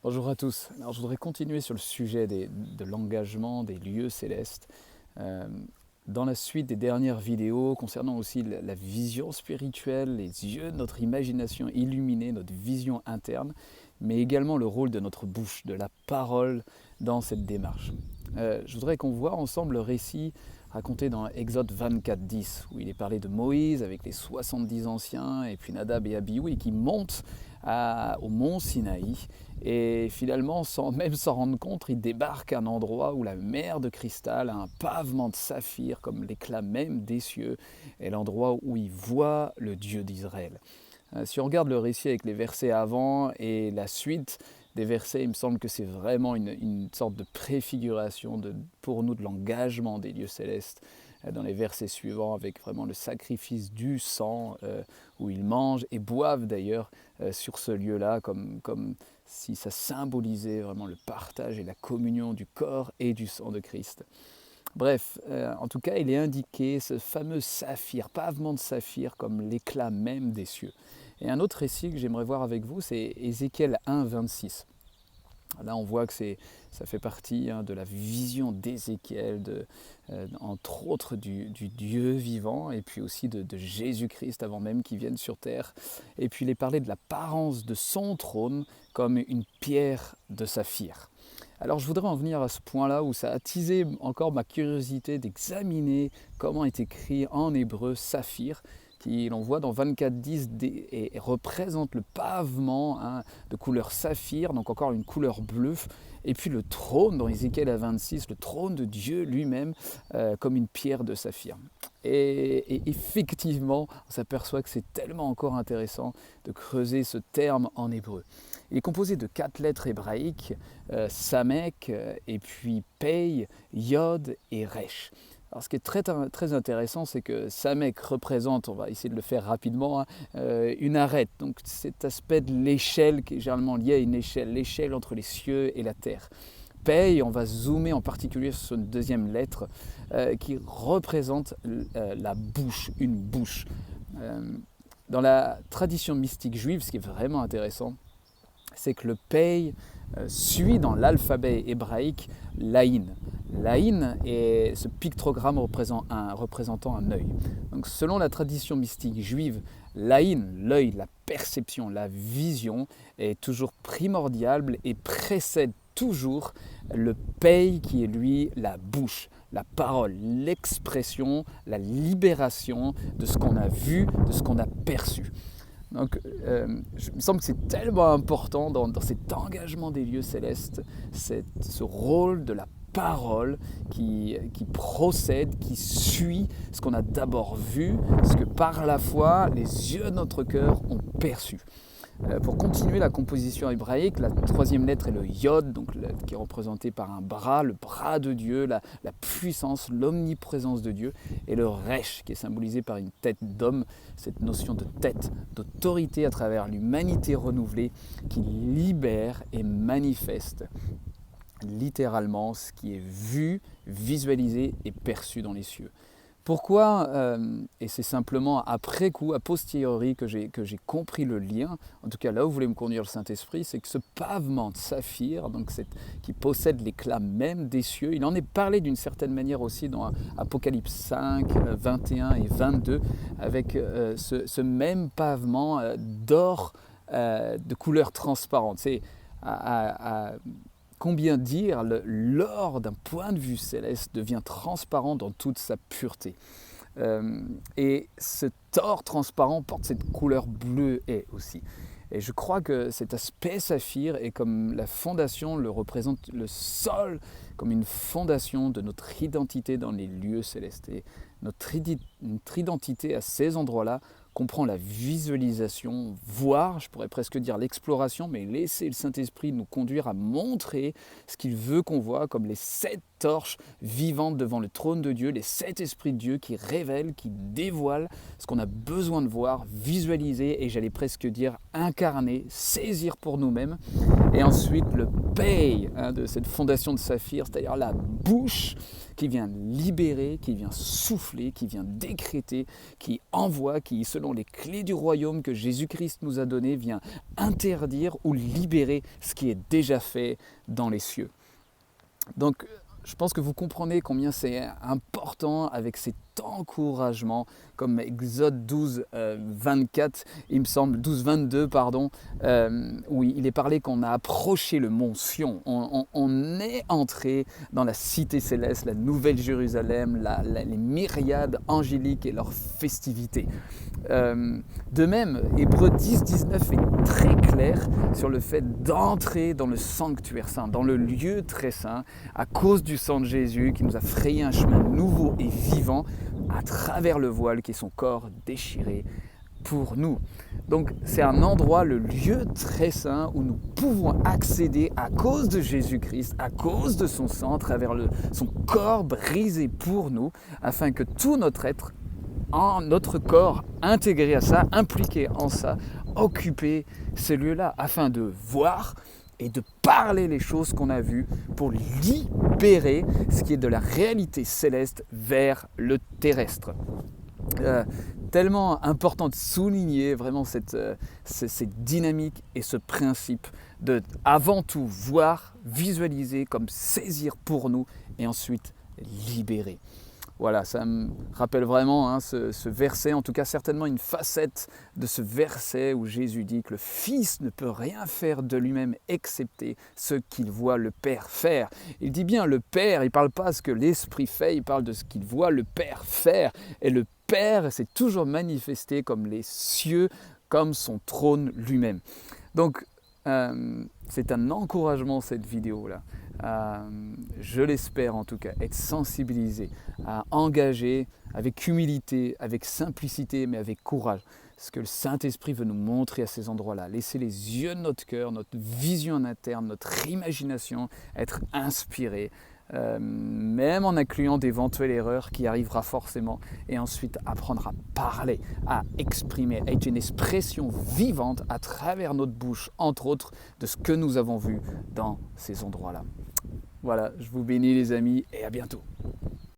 Bonjour à tous. Alors, je voudrais continuer sur le sujet de l'engagement des lieux célestes. Euh, dans la suite des dernières vidéos concernant aussi la vision spirituelle, les yeux de notre imagination illuminée, notre vision interne, mais également le rôle de notre bouche, de la parole dans cette démarche. Je voudrais qu'on voit ensemble le récit raconté dans Exode 24:10, où il est parlé de Moïse avec les 70 anciens, et puis Nadab et Abihu, et qui montent au mont Sinaï. Et finalement, sans même s'en rendre compte, il débarque à un endroit où la mer de cristal a un pavement de saphir comme l'éclat même des cieux, et l'endroit où il voit le Dieu d'Israël. Si on regarde le récit avec les versets avant et la suite des versets, il me semble que c'est vraiment une sorte de préfiguration pour nous de l'engagement des lieux célestes dans les versets suivants, avec vraiment le sacrifice du sang, où ils mangent et boivent d'ailleurs sur ce lieu-là, comme si ça symbolisait vraiment le partage et la communion du corps et du sang de Christ. Bref, en tout cas, il est indiqué ce fameux saphir, pavement de saphir, comme l'éclat même des cieux. Et un autre récit que j'aimerais voir avec vous, c'est Ézéchiel 1, 26. Là, on voit que ça fait partie de la vision d'Ézéchiel, entre autres du Dieu vivant, et puis aussi de Jésus-Christ avant même qu'il vienne sur terre. Et puis il est parlé de l'apparence de son trône comme une pierre de saphir. Alors je voudrais en venir à ce point-là où ça a attisé encore ma curiosité d'examiner comment est écrit en hébreu saphir, qui l'on voit dans 24:10 et représente le pavement de couleur saphir, donc encore une couleur bleue, et puis le trône dans Ézéchiel à 26, le trône de Dieu lui-même comme une pierre de saphir. Et effectivement, on s'aperçoit que c'est tellement encore intéressant de creuser ce terme en hébreu. Il est composé de 4 lettres hébraïques, Samek, et puis Pei, Yod et Resh. Alors, ce qui est très intéressant, c'est que Samek représente, on va essayer de le faire rapidement, une arête. Donc cet aspect de l'échelle qui est généralement lié à une échelle, l'échelle entre les cieux et la terre. Pei, on va zoomer en particulier sur une deuxième lettre qui représente la bouche, une bouche. Dans la tradition mystique juive, ce qui est vraiment intéressant, c'est que le Pei suit dans l'alphabet hébraïque l'Aïn. L'Aïn est ce pictogramme représentant un œil. Donc, selon la tradition mystique juive, l'Aïn, l'œil, la perception, la vision, est toujours primordiale et précède toujours le Pei qui est lui la bouche, la parole, l'expression, la libération de ce qu'on a vu, de ce qu'on a perçu. Donc, il me semble que c'est tellement important dans cet engagement des lieux célestes, ce rôle de la parole qui procède, qui suit ce qu'on a d'abord vu, ce que par la foi, les yeux de notre cœur ont perçu. Pour continuer la composition hébraïque, la troisième lettre est le Yod, donc qui est représenté par un bras, le bras de Dieu, la puissance, l'omniprésence de Dieu, et le Resh, qui est symbolisé par une tête d'homme, cette notion de tête, d'autorité à travers l'humanité renouvelée, qui libère et manifeste littéralement ce qui est vu, visualisé et perçu dans les cieux. Pourquoi et c'est simplement après coup, a posteriori, que j'ai compris le lien, en tout cas là où voulait me conduire le Saint-Esprit, c'est que ce pavement de saphir, donc qui possède l'éclat même des cieux, il en est parlé d'une certaine manière aussi dans Apocalypse 5, 21 et 22, avec ce même pavement d'or de couleur transparente. C'est combien dire, l'or d'un point de vue céleste devient transparent dans toute sa pureté. Et cet or transparent porte cette couleur bleuée aussi. Et je crois que cet aspect saphir est comme la fondation, le représente le sol, comme une fondation de notre identité dans les lieux célestes. Et notre identité à ces endroits-là comprend la visualisation, voire, je pourrais presque dire l'exploration, mais laisser le Saint-Esprit nous conduire à montrer ce qu'il veut qu'on voie, comme les 7 torches vivantes devant le trône de Dieu, les 7 esprits de Dieu qui révèlent, qui dévoilent ce qu'on a besoin de voir, visualiser et j'allais presque dire incarner, saisir pour nous-mêmes. Et ensuite le paye de cette fondation de saphir, c'est-à-dire la bouche qui vient libérer, qui vient souffler, qui vient décréter, qui envoie, qui selon les clés du royaume que Jésus-Christ nous a données, vient interdire ou libérer ce qui est déjà fait dans les cieux. Donc je pense que vous comprenez combien c'est important avec cet encouragement, comme Exode 12, 24, il me semble, 12, 22, pardon, où il est parlé qu'on a approché le mont Sion, on est entré dans la cité céleste, la nouvelle Jérusalem, les myriades angéliques et leurs festivités. De même, Hébreux 10, 19 est très clair sur le fait d'entrer dans le sanctuaire saint, dans le lieu très saint, à cause du sang de Jésus qui nous a frayé un chemin nouveau et vivant à travers le voile qui est son corps déchiré pour nous. Donc c'est un endroit, le lieu très saint où nous pouvons accéder à cause de Jésus-Christ, à cause de son sang, à travers son corps brisé pour nous, afin que tout notre être, notre corps intégré à ça, impliqué en ça, occuper ces lieux-là, afin de voir et de parler les choses qu'on a vues pour libérer ce qui est de la réalité céleste vers le terrestre. Tellement important de souligner vraiment cette dynamique et ce principe de avant tout voir, visualiser comme saisir pour nous et ensuite libérer. Voilà, ça me rappelle vraiment ce verset, en tout cas certainement une facette de ce verset où Jésus dit que le Fils ne peut rien faire de lui-même excepté ce qu'il voit le Père faire. Il dit bien le Père, il ne parle pas de ce que l'Esprit fait, il parle de ce qu'il voit le Père faire. Et le Père s'est toujours manifesté comme les cieux, comme son trône lui-même. Donc, c'est un encouragement cette vidéo-là. Je l'espère en tout cas, être sensibilisé, à engager avec humilité, avec simplicité, mais avec courage. Ce que le Saint-Esprit veut nous montrer à ces endroits-là. Laisser les yeux de notre cœur, notre vision interne, notre imagination être inspirée, même en incluant d'éventuelles erreurs qui arrivera forcément, et ensuite apprendre à parler, à exprimer, à être une expression vivante à travers notre bouche, entre autres, de ce que nous avons vu dans ces endroits-là. Voilà, je vous bénis les amis et à bientôt.